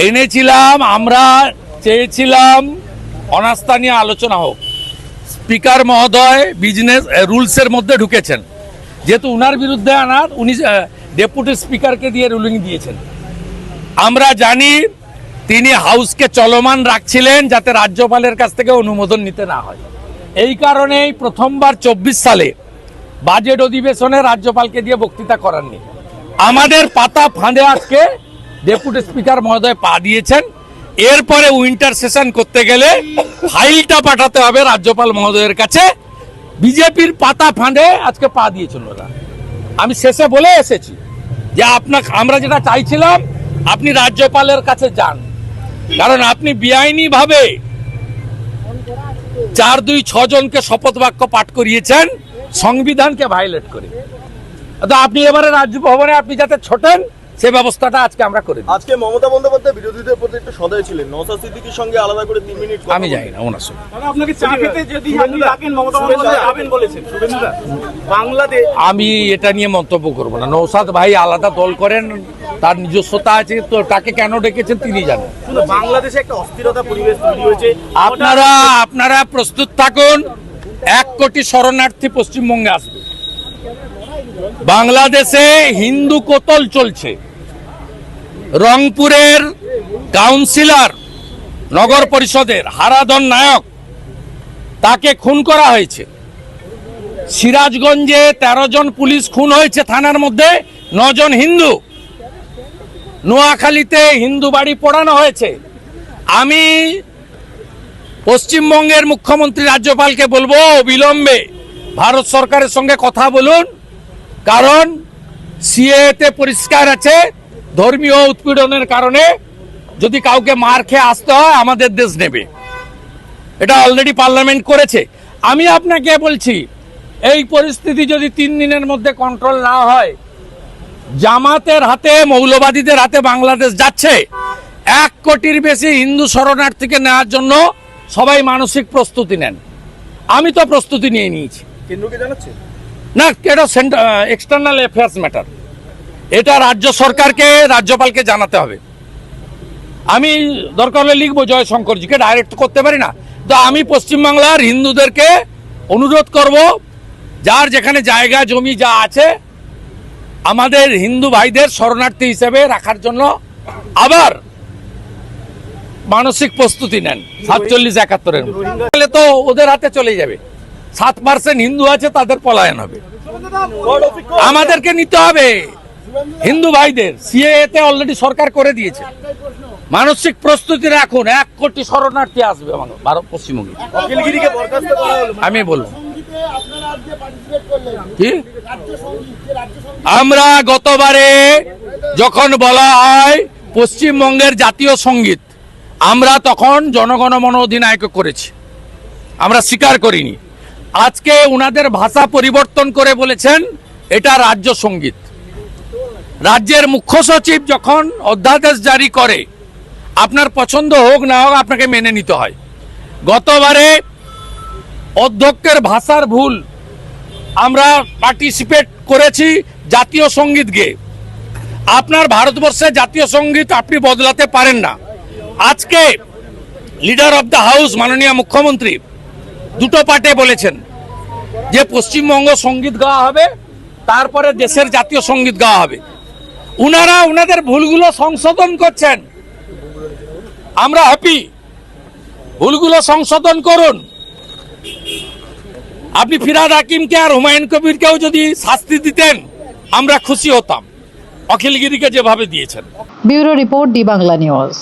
এনেছিলাম। আমরা চেয়েছিলাম অনাস্থা নিয়ে আলোচনা হোক। স্পিকার মহোদয় বিজনেস রুলসের মধ্যে ঢুকেছেন, যেহেতু উনার বিরুদ্ধে আনার, উনি ডেপুটি স্পিকারকে দিয়ে রুলিং দিয়েছেন। আমরা জানি তিনি হাউসকে চলমান রাখছিলেন যাতে রাজ্যপালের কাছ থেকে অনুমোদন নিতে না হয়। এই কারণেই প্রথমবার 24 সালে বাজেট অধিবেশনে রাজ্যপালকে দিয়ে বক্তৃতা করাননি। আমাদের পাতা ফাঁদে আজকে ডেপুটি স্পিকার মহোদয় পা দিয়েছেন। এরপরে উইন্টার সেশন করতে গেলে ফাইলটা পাঠাতে হবে রাজ্যপাল মহোদয়ের কাছে। বিজেপির পাতা ফাঁদে আজকে পা দিয়েছেন ওরা। আমি শেষে বলে এসেছি যে আমরা যেটা চাইছিলাম, আপনি রাজ্যপালের কাছে যান, কারণ আপনি বেআইনি ভাবে 4-2-6 জনকে শপথ বাক্য পাঠ করিয়েছেন সংবিধানকে ভায়োলেট করে। তো আপনি এবারে রাজভবনে আপনি যাতে ছোটেন সে ব্যবস্থাটা আজকে আমরা করে দিই। আজকে মমতা বন্দ্যোপাধ্যায় বিরোধীদের প্রতি একটু সদয় ছিলেন, নওশাদ সিদ্দিকীর সঙ্গে আলাদা করে 3 মিনিট আমি জানি না ওনার সঙ্গে। আপনাকে চা খেতে যদি ডাকেন মমতা বন্দ্যোপাধ্যায় যাবেন বলেছেন শুভেন্দুদা। বাংলাদেশ আমি এটা নিয়ে মন্তব্য করব না। নওশাদ ভাই আলাদা দল করেন, তার নিজস্বতা আছে, তো তাকে কেন ডেকেছেন তিনি জানেন। শুধু বাংলাদেশে একটা অস্থিরতা পরিবেশ তৈরি হয়েছে। আপনারা প্রস্তুত থাকুন, 1 কোটি শরণার্থী পশ্চিমবঙ্গে আসবে। বাংলাদেশে হিন্দু কোতল চলছে। রংপুরের কাউন্সিলর, নগর পরিষদের হারাধন নায়ক, তাকে খুন করা হয়েছে। সিরাজগঞ্জে 13 জন পুলিশ খুন হয়েছে, থানার মধ্যে 9 জন হিন্দু। নোয়াখালীতে হিন্দু বাড়ি পোড়ানো হয়েছে। আমি পশ্চিমবঙ্গের মুখ্যমন্ত্রী রাজ্যপালকে বলবো অবিলম্বে ভারত সরকারের সঙ্গে কথা বলুন, কারণ সিএতে পরিষ্কার আছে ধর্মীয় উৎপীড়নের কারণে যদি কাউকে মার খেয়ে আসতে হয় আমাদের দেশ নেবে। এটা অলরেডি পার্লামেন্ট করেছে। আমি আপনাকে বলছি, এই পরিস্থিতি যদি 3 দিনের মধ্যে কন্ট্রোল না হয়, জামাতের হাতে, মৌলবাদীদের হাতে বাংলাদেশ যাচ্ছে। 1 কোটির বেশি হিন্দু শরণার্থীকে নেওয়ার জন্য সবাই মানসিক প্রস্তুতি নেন। আমি তো প্রস্তুতি নিয়ে নিয়েছি। কেন্দ্রকে জানাচ্ছে না, এটা এক্সটার্নাল অ্যাফেয়ার্স ম্যাটার। এটা রাজ্য সরকারকে, রাজ্যপালকে জানাতে হবে। আমি দরকার হলে লিখবো জয়শঙ্করজিকে, ডাইরেক্ট করতে পারি না। তো আমি পশ্চিমবাংলার হিন্দুদেরকে অনুরোধ করব, যার যেখানে জায়গা জমি যা আছে আমাদের হিন্দু ভাইদের শরণার্থী হিসেবে রাখার জন্য আবার মানসিক প্রস্তুতি নেন। 47-71-এর তাহলে তো ওদের হাতে চলে যাবে। 7% হিন্দু আছে, তাদের পলায়ন হবে। আমাদেরকে নিতে হবে হিন্দু ভাইদের। সিএতে অলরেডি সরকার করে দিয়েছে। মানসিক প্রস্তুতি রাখুন, 1 কোটি শরণার্থী আসবে ভারত পশ্চিমবঙ্গে। অখিলগিরিকে বরখাস্ত করা হলো। আমি বললাম কি, আমরা গতবারে যখন বলা হয় পশ্চিমবঙ্গের জাতীয় সঙ্গীত, আমরা তখন জনগণমন অধিনায়ক করেছি, আমরা স্বীকার করিনি। আজকে উনাদের ভাষা পরিবর্তন করে বলেছেন এটা রাজ্য সঙ্গীত। রাজ্যের মুখ্য সচিব যখন অধ্যাদেশ জারি করে, আপনার পছন্দ হোক না হোক আপনাকে মেনে নিতে হয়। গতবারে অধ্যক্ষের ভাষার ভুল, আমরা পার্টিসিপেট করেছি জাতীয় সঙ্গীত গেয়ে। আপনার ভারতবর্ষে জাতীয় সঙ্গীত আপনি বদলাতে পারেন না। আজকে লিডার অফ দ্য হাউস মাননীয় মুখ্যমন্ত্রী 2টো পার্টে বলেছেন যে পশ্চিমবঙ্গ সঙ্গীত গাওয়া হবে, তারপরে দেশের জাতীয় সঙ্গীত গাওয়া হবে। উনারা উনাদের ভুলগুলো সংশোধন করছেন, আমরা হ্যাপি। ভুলগুলো সংশোধন করুন। আপনি ফিরহাদ হাকিমকে আর হুমায়ুন কবিরকেও যদি শাস্তি দিতেন আমরা খুশি হতাম, অখিলগিরিকে যেভাবে দিয়েছেন। ব্যুরো রিপোর্ট, দি বাংলা নিউজ।